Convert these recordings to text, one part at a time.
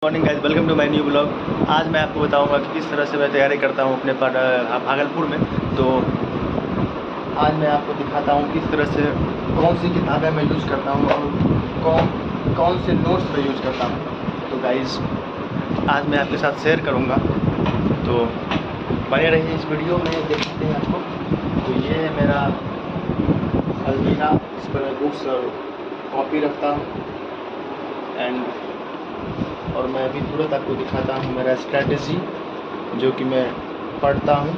Morning guys, welcome to my new blog. आज मैं आपको बताऊंगा कि किस तरह से मैं तैयारी करता हूं अपने भागलपुर में। तो आज मैं आपको दिखाता हूं किस तरह से कौन सी किताबें मैं यूज़ करता हूं और कौन कौन से नोट्स मैं यूज़ करता हूं। तो गाइस आज मैं आपके साथ शेयर करूंगा, तो बने रहिए इस वीडियो में, देख सकते हैं आपको। तो ये है मेरा अलमीरा, इस पर मैं बुक्स और कॉपी रखता हूँ। और मैं अभी तुरंत आपको दिखाता हूँ मेरा स्ट्रैटेजी जो कि मैं पढ़ता हूँ।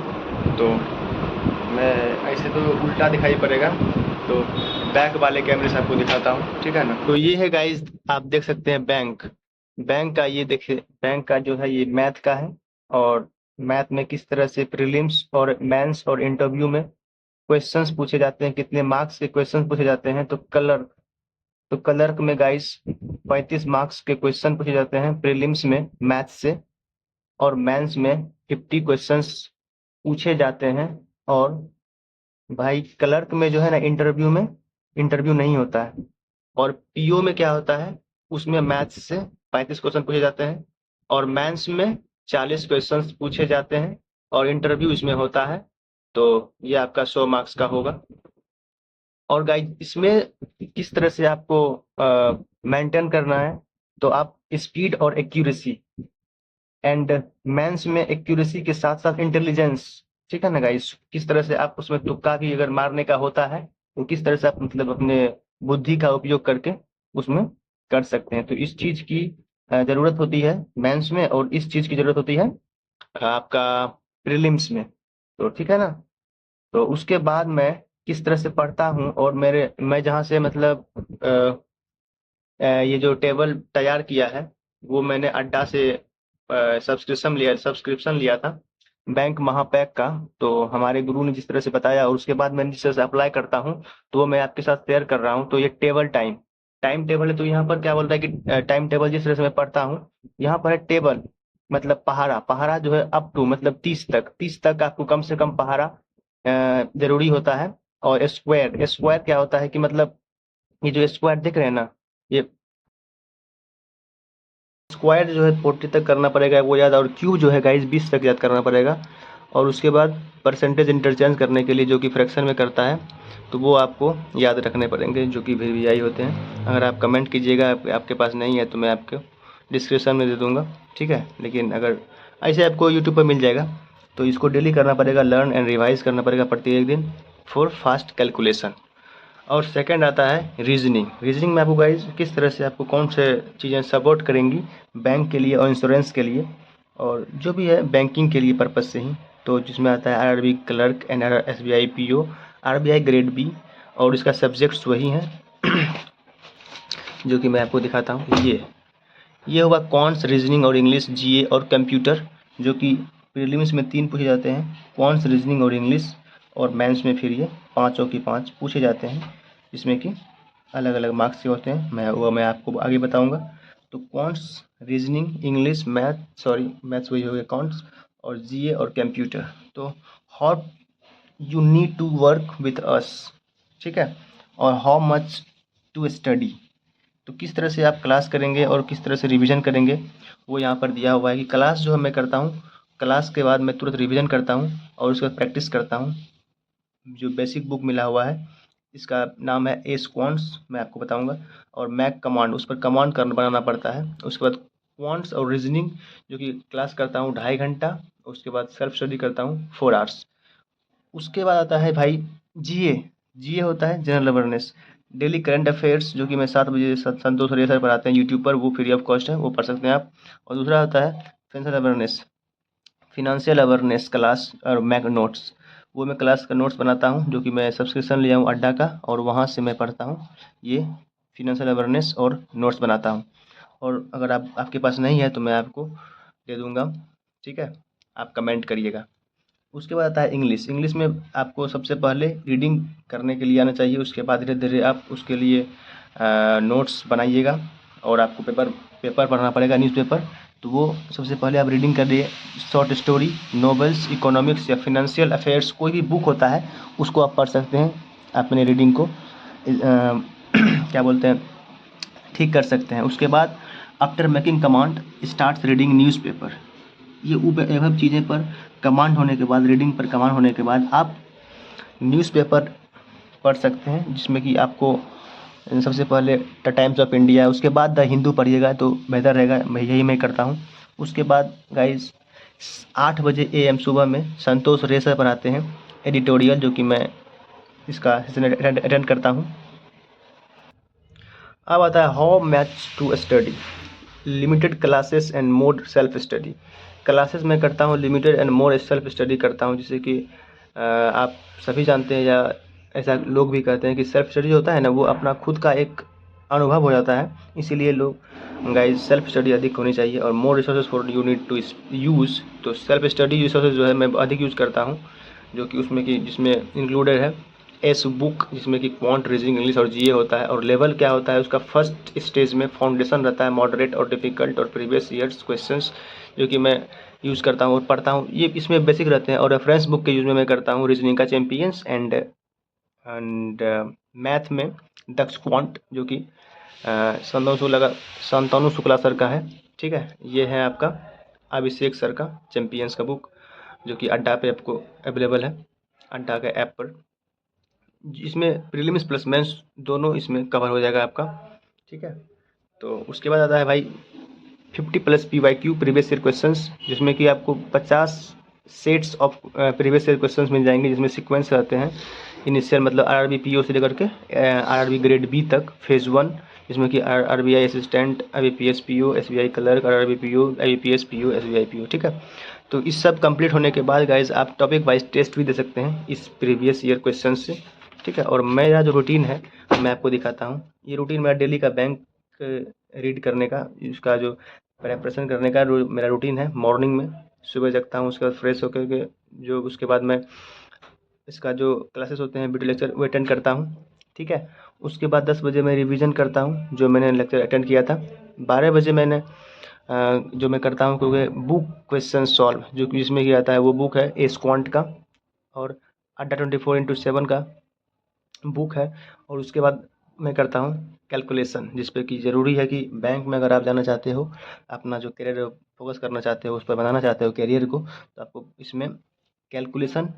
तो मैं ऐसे तो उल्टा दिखाई पड़ेगा, तो बैक वाले कैमरे से आपको दिखाता हूँ, ठीक है ना। तो ये है गाइस, आप देख सकते हैं बैंक का, ये देखिए बैंक का जो है ये मैथ का है। और मैथ में किस तरह से प्रीलिम्स और मेंस और इंटरव्यू में क्वेश्चंस पूछे जाते हैं, कितने मार्क्स के क्वेश्चन पूछे जाते हैं। तो कलर में गाइस 35 मार्क्स के क्वेश्चन पूछे जाते हैं प्रीलिम्स में मैथ से, और मेंस में 50 क्वेश्चंस पूछे जाते हैं। और भाई क्लर्क में जो है ना, इंटरव्यू नहीं होता है। और पीओ में क्या होता है, उसमें मैथ्स से 35 क्वेश्चन पूछे जाते हैं और मेंस में 40 क्वेश्चंस पूछे जाते हैं और इंटरव्यू इसमें होता है। तो ये आपका 100 मार्क्स का होगा। और गाइस इसमें किस तरह से आपको मेंटेन करना है, तो आप स्पीड और एक्यूरेसी, एंड मेंस में एक्यूरेसी के साथ साथ इंटेलिजेंस, ठीक है ना गाइस। किस तरह से आप उसमें तुक्का भी अगर मारने का होता है तो किस तरह से आप मतलब अपने बुद्धि का उपयोग करके उसमें कर सकते हैं। तो इस चीज की जरूरत होती है मेंस में, और इस चीज की जरूरत होती है आपका प्रीलिम्स में। तो ठीक है ना। तो उसके बाद मैं किस तरह से पढ़ता हूँ, और मैं जहाँ से मतलब ये जो टेबल तैयार किया है वो मैंने अड्डा से सब्सक्रिप्शन लिया था बैंक महापैक का। तो हमारे गुरु ने जिस तरह से बताया और उसके बाद मैंने जिस तरह से अप्लाई करता हूँ, तो वो मैं आपके साथ शेयर कर रहा हूँ। तो ये टाइम टेबल है। तो यहाँ पर क्या बोलता है कि टाइम टेबल जिस तरह से मैं पढ़ता हूँ, यहाँ पर है टेबल मतलब पहाड़ा पहाड़ा जो है अप टू मतलब 30 तक आपको कम से कम पहाड़ा जरूरी होता है। और स्क्वायर स्क्वायर क्या होता है कि मतलब ये जो स्क्वायर देख रहे हैं ना, ये स्क्वायर जो है 40 तक करना पड़ेगा वो याद, और क्यूब जो है गाइस 20 तक याद करना पड़ेगा। और उसके बाद परसेंटेज इंटरचेंज करने के लिए जो कि फ्रैक्शन में करता है, तो वो आपको याद रखने पड़ेंगे जो कि वीआई होते हैं। अगर आप कमेंट कीजिएगा, आपके पास नहीं है तो मैं आपको डिस्क्रिप्शन में दे दूंगा, ठीक है। लेकिन अगर ऐसे आपको यूट्यूब पर मिल जाएगा, तो इसको डेली करना पड़ेगा, लर्न एंड रिवाइज करना पड़ेगा प्रत्येक दिन फॉर फास्ट कैलकुलेशन। और सेकंड आता है रीजनिंग में आपको गाइस किस तरह से आपको कौन से चीज़ें सपोर्ट करेंगी बैंक के लिए और इंश्योरेंस के लिए, और जो भी है बैंकिंग के लिए पर्पज़ से ही। तो जिसमें आता है RRB clerk and SBI PO, RBI grade B, और इसका सब्जेक्ट्स वही हैं जो कि मैं आपको दिखाता हूँ। ये होगा कॉन्ट्स, रीजनिंग और इंग्लिश, जीए और कंप्यूटर, जो कि प्रीलिम्स में 3 पूछे जाते हैं, कॉन्ट्स, रीजनिंग और इंग्लिश। और मेंस में फिर ये पाँचों की 5 पूछे जाते हैं, जिसमें कि अलग अलग मार्क्स के होते हैं। मैं आपको आगे बताऊंगा। तो कॉन्ट्स, रीजनिंग, इंग्लिश, मैथ्स वही हो गया कॉन्ट्स, और जीए और कंप्यूटर। तो how you need to work with us, ठीक है, और हाउ मच टू स्टडी। तो किस तरह से आप क्लास करेंगे और किस तरह से रिवीजन करेंगे, वो यहाँ पर दिया हुआ है कि क्लास जो है मैं करता हूँ, क्लास के बाद मैं तुरंत रिवीजन करता हूँ और उसके बाद प्रैक्टिस करता हूँ। जो बेसिक बुक मिला हुआ है, इसका नाम है एस क्वांट्स, मैं आपको बताऊंगा। और मैक कमांड, उस पर कमांड करना बनाना पड़ता है। उसके बाद क्वांट्स और रीजनिंग जो कि क्लास करता हूँ 2.5 घंटा, उसके बाद सेल्फ स्टडी करता हूँ 4 आवर्स। उसके बाद आता है भाई जीए। जीए होता है general awareness, daily current affairs, जो कि मैं 7 बजे संतोष हरिया सर पढ़ाते हैं यूट्यूब पर, वो फ्री ऑफ कॉस्ट है, वो पढ़ सकते हैं आप। और दूसरा होता है फिनेंशियल अवेयरनेस क्लास और मैक नोट्स, वो मैं क्लास का नोट्स बनाता हूँ, जो कि मैं सब्सक्रिप्शन लिया हूँ अड्डा का, और वहाँ से मैं पढ़ता हूँ ये फिनेंशियल अवेयरनेस और नोट्स बनाता हूँ। और अगर आपके पास नहीं है तो मैं आपको दे दूँगा, ठीक है, आप कमेंट करिएगा। उसके बाद आता है इंग्लिश में आपको सबसे पहले रीडिंग करने के लिए आना चाहिए। उसके बाद धीरे धीरे आप उसके लिए नोट्स बनाइएगा, और आपको पेपर पढ़ना पड़ेगा, न्यूज़पेपर। तो वो सबसे पहले आप रीडिंग करिए, शॉर्ट स्टोरी, नॉवेल्स, इकोनॉमिक्स या फिनेंशियल अफेयर्स, कोई भी बुक होता है उसको आप पढ़ सकते हैं। अपने रीडिंग को क्या बोलते हैं, ठीक कर सकते हैं। उसके बाद after making command starts reading newspaper. ये वह चीज़ें पर कमांड होने के बाद, रीडिंग पर कमांड होने के बाद आप न्यूज़पेपर पढ़ सकते हैं, जिसमें कि आपको सबसे पहले द टाइम्स ऑफ इंडिया, उसके बाद द हिंदू पढ़िएगा तो बेहतर रहेगा, यही मैं करता हूँ। उसके बाद गाइस 8 बजे AM सुबह में संतोष रे सर पढ़ाते हैं एडिटोरियल, जो कि मैं इसका सेशन अटेंड करता हूँ। अब आता है how much to study, limited classes and more self study. Classes में करता हूँ limited and more self study करता हूँ, जिससे कि आप सभी जानते हैं या ऐसा लोग भी कहते हैं कि सेल्फ स्टडी होता है ना, वो अपना खुद का एक अनुभव हो जाता है। इसीलिए लोग गाइस सेल्फ स्टडी अधिक होनी चाहिए और more resources for you need to use. तो सेल्फ स्टडी रिसोर्सेज जो है मैं अधिक यूज़ करता हूँ, जो कि उसमें कि जिसमें इंक्लूडेड है एस बुक, जिसमें कि क्वांट, रीजनिंग, इंग्लिश और जीए होता है। और लेवल क्या होता है उसका, फर्स्ट स्टेज में फाउंडेशन रहता है, मॉडरेट और डिफ़िकल्ट और प्रीवियस ईयर्स क्वेश्चंस, जो कि मैं यूज़ करता हूँ और पढ़ता हूँ। ये इसमें बेसिक रहते हैं। और रेफरेंस बुक के यूज़ में मैं करता हूँ रीजनिंग का चैम्पियंस एंड मैथ में दक्ष क्वांट, जो कि शांतनु शुक्ला सर का है। ठीक है, ये है आपका अभिषेक सर का चैम्पियंस का बुक, जो कि अड्डा पे आपको अवेलेबल है, अड्डा के ऐप पर। इसमें प्रीलिम्स प्लस मेंस दोनों इसमें कवर हो जाएगा आपका। ठीक है, तो उसके बाद आता है भाई 50+ PYQ प्रीवियस ईयर क्वेश्चंस, जिसमें कि आपको 50 sets of previous year questions मिल जाएंगे, जिसमें सीक्वेंस रहते हैं इनिशियल, मतलब RRB PO से लेकर के RRB ग्रेड B तक फेज़ 1, जिसमें कि RBI assistant, IBPS PO, SBI clerk, RRB PO, IBPS PO, SBI PO। ठीक है, तो इस सब कंप्लीट होने के बाद गाइज आप टॉपिक वाइज टेस्ट भी दे सकते हैं इस प्रीवियस ईयर क्वेश्चन से। ठीक है, और मेरा जो रूटीन है मैं आपको दिखाता हूँ। ये रूटीन मेरा डेली का बैंक रीड करने का, इसका जो प्रेपरेशन करने का मेरा रूटीन है। मॉर्निंग में सुबह जगता हूँ, उसके बाद फ्रेश होकर के जो उसके बाद मैं इसका जो क्लासेस होते हैं वीडियो लेक्चर वो अटेंड करता हूँ। ठीक है, उसके बाद 10 बजे मैं रिवीजन करता हूँ जो मैंने लेक्चर अटेंड किया था। 12 बजे मैंने जो मैं करता हूँ क्योंकि बुक क्वेश्चन सॉल्व, जो कि जिसमें क्या आता है वो बुक है एस क्वांट का और अड्डा 24x7 का बुक है। और उसके बाद मैं करता हूँ कैलकुलेशन, जिस पे कि ज़रूरी है कि बैंक में अगर आप जाना चाहते हो, अपना जो करियर फोकस करना चाहते हो, उस पर बनाना चाहते हो करियर को, तो आपको इसमें कैलकुलेशन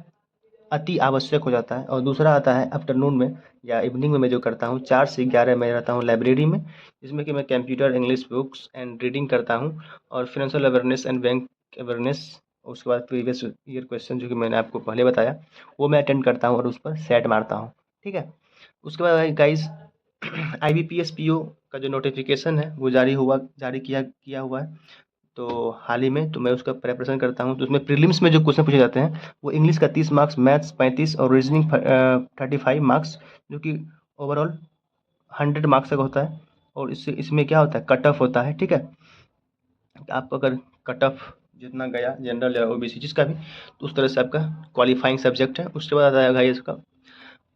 अति आवश्यक हो जाता है। और दूसरा आता है आफ्टरनून में या इवनिंग में मैं जो करता हूँ 4 से 11 मैं रहता हूँ लाइब्रेरी में, जिसमें कि मैं computer, English books and reading करता हूँ और financial awareness and bank awareness. उसके बाद प्रीवियस ईयर क्वेश्चन जो कि मैंने आपको पहले बताया वो मैं अटेंड करता हूँ और उस पर सेट मारता हूँ। ठीक है, उसके बाद गाइज IBPS PO का जो नोटिफिकेशन है वो जारी किया हुआ है, तो हाल ही में, तो मैं उसका प्रिपरेशन करता हूँ। तो उसमें प्रीलिम्स में जो क्वेश्चन पूछे जाते हैं वो इंग्लिश का 30 मार्क्स, मैथ्स 35 और रीजनिंग 35 मार्क्स, जो कि ओवरऑल 100 मार्क्स तक होता है। और इसमें क्या होता है, कट ऑफ होता है। ठीक है, आप अगर कट ऑफ जितना गया जनरल या OBC जिसका भी, तो उस तरह से आपका क्वालिफाइंग सब्जेक्ट है। उसके बाद आता है भाई इसका,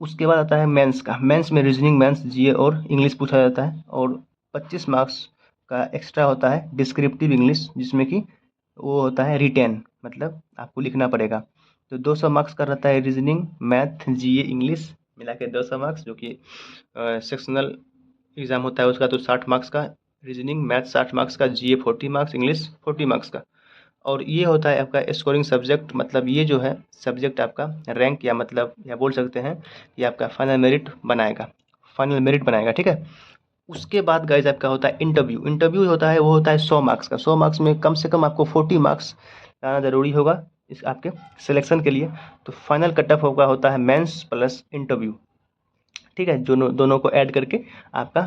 उसके बाद आता है मेंस का। मेंस में रीजनिंग, मैथ्स, जीए और इंग्लिश पूछा जाता है और 25 मार्क्स का एक्स्ट्रा होता है डिस्क्रिप्टिव इंग्लिश, जिसमें कि वो होता है रिटेन, मतलब आपको लिखना पड़ेगा। तो 200 मार्क्स का रहता है रीजनिंग, मैथ, जीए, इंग्लिश मिला के 200 मार्क्स, जो कि सेक्शनल एग्ज़ाम होता है उसका, तो 60 मार्क्स का रीजनिंग, मैथ 60 मार्क्स का, जीए 40 मार्क्स, इंग्लिश 40 मार्क्स का। और ये होता है आपका स्कोरिंग सब्जेक्ट, मतलब ये जो है सब्जेक्ट आपका रैंक या मतलब या बोल सकते हैं ये आपका फाइनल मेरिट बनाएगा। ठीक है, उसके बाद गाइज आपका होता है इंटरव्यू होता है, वो होता है 100 मार्क्स का। 100 मार्क्स में कम से कम आपको 40 मार्क्स लाना ज़रूरी होगा इस आपके सिलेक्शन के लिए। तो फाइनल कट ऑफ होता है मेंस प्लस इंटरव्यू। ठीक है, दोनों को ऐड करके आपका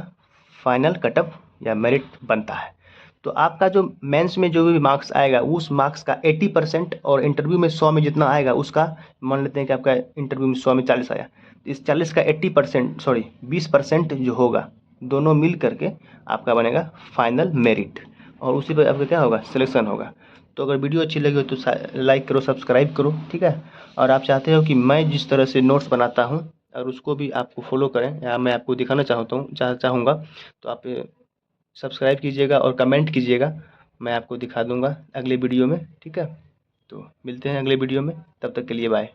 फाइनल कट ऑफ या मेरिट बनता है। तो आपका जो मेंस में जो भी मार्क्स आएगा उस मार्क्स का 80% और इंटरव्यू में 100 में जितना आएगा उसका, मान लेते हैं कि आपका इंटरव्यू में 100 में 40 आया, तो इस 40 का 80% सॉरी 20% जो होगा दोनों मिल करके आपका बनेगा फाइनल मेरिट, और उसी पर आपका क्या होगा, सिलेक्शन होगा। तो अगर वीडियो अच्छी लगी हो तो लाइक करो, सब्सक्राइब करो। ठीक है, और आप चाहते हो कि मैं जिस तरह से नोट्स बनाता हूँ और उसको भी आपको फॉलो करें या मैं आपको दिखाना चाहूँगा, तो आप सब्सक्राइब कीजिएगा और कमेंट कीजिएगा, मैं आपको दिखा दूंगा अगले वीडियो में। ठीक है, तो मिलते हैं अगले वीडियो में, तब तक के लिए बाय।